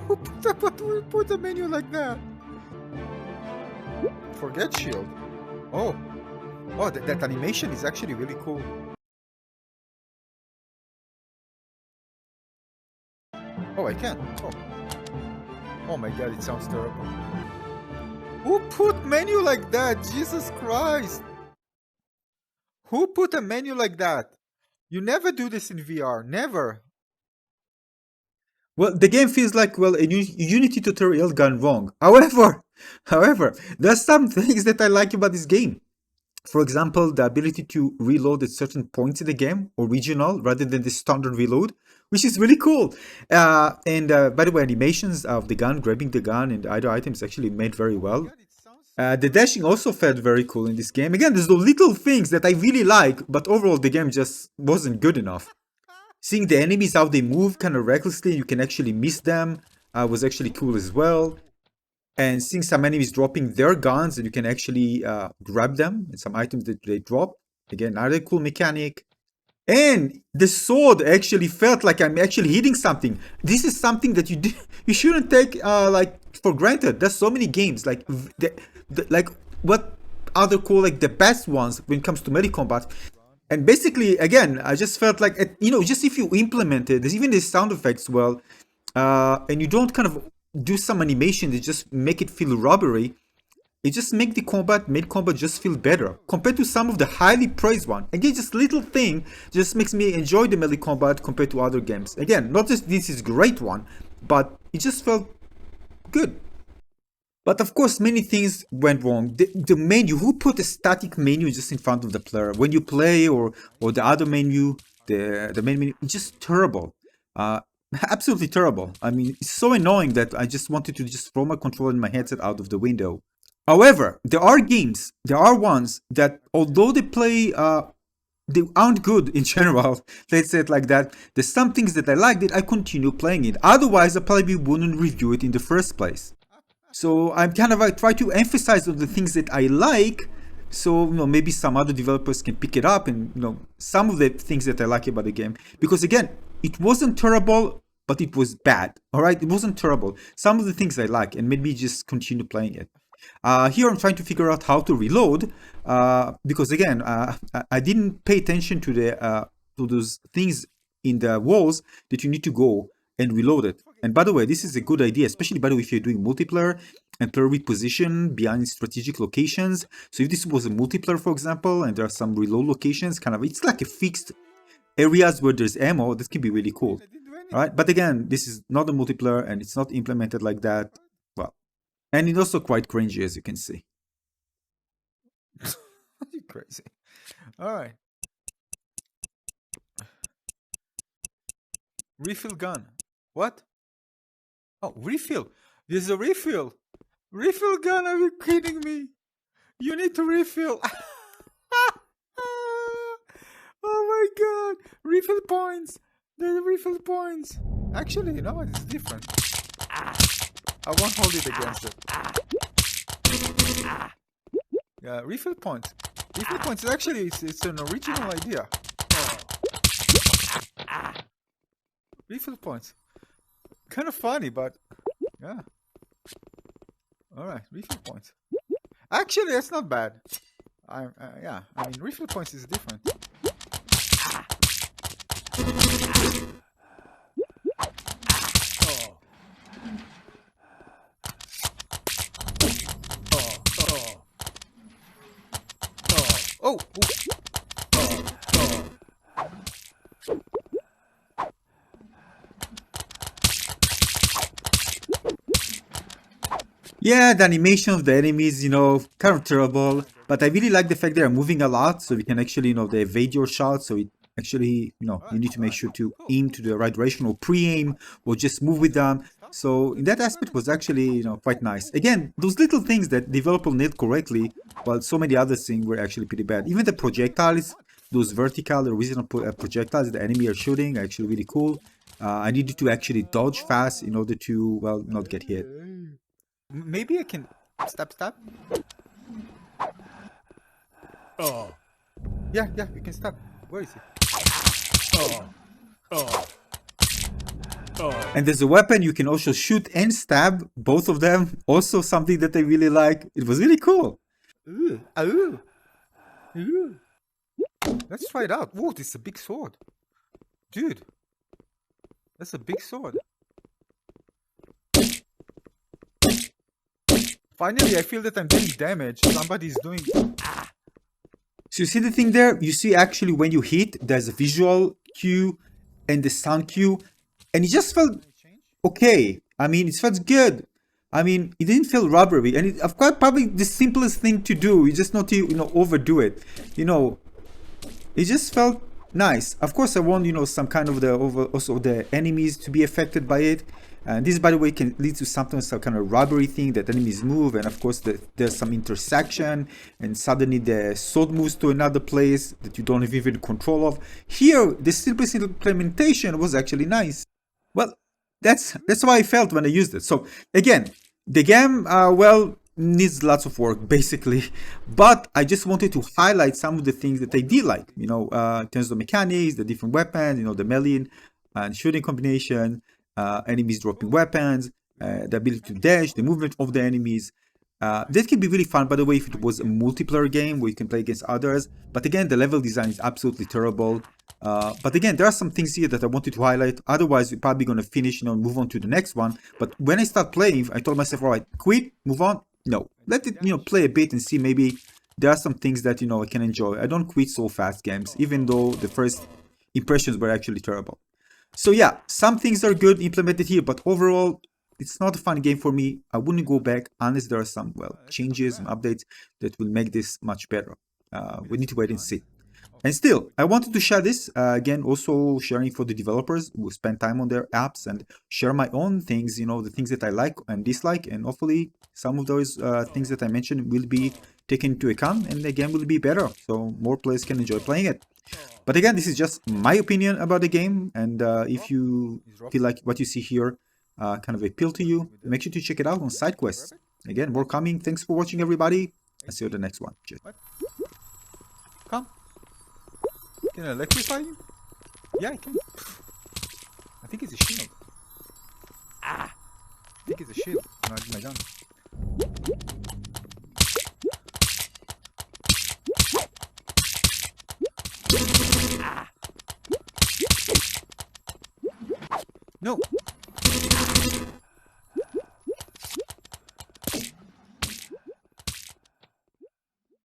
Who put a menu like that? Forget shield. Oh, that animation is actually really cool. Oh, I can. Oh my god, it sounds terrible. Who put menu like that? Jesus Christ! Who put a menu like that? You never do this in VR, never. Well, the game feels like, well, a Unity tutorial gone wrong. However, there's some things that I like about this game. For example, the ability to reload at certain points in the game, original, rather than the standard reload, which is really cool. And by the way, animations of the gun, grabbing the gun and other items actually made very well. The dashing also felt very cool in this game. Again, there's those little things that I really like, but overall the game just wasn't good enough. Seeing the enemies, how they move kind of recklessly, you can actually miss them, was actually cool as well. And seeing some enemies dropping their guns and you can actually grab them and some items that they drop. Again, another cool mechanic. And the sword actually felt like I'm actually hitting something. This is something that you shouldn't take like for granted. There's so many games like like what other call like the best ones when it comes to melee combat. And basically, again, I just felt like, just if you implement it, there's even the sound effects well, and you don't kind of do some animation that just make it feel rubbery, it just make the made combat just feel better compared to some of the highly praised one. Again, just little thing just makes me enjoy the melee combat compared to other games. Again, not just this is great one, but it just felt good. But of course, many things went wrong. The menu, who put a static menu just in front of the player? When you play or the other menu, the main menu, it's just terrible. Absolutely terrible. I mean, it's so annoying that I just wanted to just throw my controller and my headset out of the window. However, there are ones that although they aren't good in general, let's say it like that, there's some things that I like that I continue playing it. Otherwise, I probably wouldn't review it in the first place. So I'm kind of try to emphasize on the things that I like, so maybe some other developers can pick it up and some of the things that I like about the game. Because again, it wasn't terrible, but it was bad. All right, it wasn't terrible. Some of the things I like and made me just continue playing it. Here I'm trying to figure out how to reload because again, I didn't pay attention to those things in the walls that you need to go and reload it. And by the way, this is a good idea, especially by the way if you're doing multiplayer and player with position behind strategic locations. So if this was a multiplayer, for example, and there are some reload locations, it's like a fixed areas where there's ammo, this can be really cool. All right, but again, this is not a multiplayer and it's not implemented like that. Well, and it's also quite cringy, as you can see. You're crazy. All right. Refill gun. What? Oh, refill. There's a refill. Refill gun, are you kidding me? You need to refill. Oh my god. Refill points. There's refill points. Actually, you know what? It's different. I won't hold it against it. Yeah, refill points. Refill points, actually, it's an original idea. Refill points. Kind of funny, but yeah. Alright, refill points. Actually, that's not bad. Yeah, I mean, refill points is different. Oh! Yeah, the animation of the enemies, kind of terrible. But I really like the fact they are moving a lot, so we can actually, they evade your shots. So it actually, you need to make sure to aim to the right direction or pre-aim or just move with them. So in that aspect was actually, quite nice. Again, those little things that developer nailed correctly, while so many other things were actually pretty bad. Even the projectiles, those vertical original projectiles the enemy are shooting are actually really cool. I needed to actually dodge fast in order to, well, not get hit. Maybe I can stop. Oh. Yeah, you can stop. Where is he? Oh. And there's a weapon you can also shoot and stab, both of them. Also something that I really like. It was really cool. Ooh. Ooh. Ooh. Let's try it out. Whoa, this is a big sword. Dude, that's a big sword. Finally, I feel that I'm doing damage. Somebody's doing... Ah. So you see the thing there? You see actually when you hit, there's a visual cue and the sound cue. And it just felt okay. I mean, it felt good. I mean, it didn't feel rubbery. And of course, probably the simplest thing to do. You just not to, overdo it. It just felt nice. Of course, I want, some kind of also the enemies to be affected by it. And this, by the way, can lead to sometimes some kind of rubbery thing that enemies move. And of course, there's some intersection. And suddenly the sword moves to another place that you don't have even control of. Here, the simplistic implementation was actually nice. Well, that's how I felt when I used it. So again, the game, needs lots of work, basically. But I just wanted to highlight some of the things that I did like. In terms of mechanics, the different weapons, the melee and shooting combination. Enemies dropping weapons, the ability to dash, the movement of the enemies. That can be really fun, by the way, if it was a multiplayer game where you can play against others. But again, the level design is absolutely terrible. But again, there are some things here that I wanted to highlight. Otherwise, we're probably going to finish, and move on to the next one. But when I start playing, I told myself, all right, quit, move on. No, let it, play a bit and see maybe there are some things that, I can enjoy. I don't quit so fast games, even though the first impressions were actually terrible. So yeah, some things are good implemented here, but overall, it's not a fun game for me. I wouldn't go back unless there are some, changes and updates that will make this much better. We need to wait and see. And still, I wanted to share this, again, also sharing for the developers who spend time on their apps and share my own things, the things that I like and dislike, and hopefully some of those things that I mentioned will be taken into account and the game will be better, so more players can enjoy playing it. But again, this is just my opinion about the game, and if you feel like what you see here kind of appeal to you, make sure to check it out on side quests. Again, more coming. Thanks for watching, everybody. I'll see you in the next one. Cheers. Come. Can I electrify you? Yeah, I can. I think it's a shield. Ah! I think it's a shield. Not my gun. Ah! No!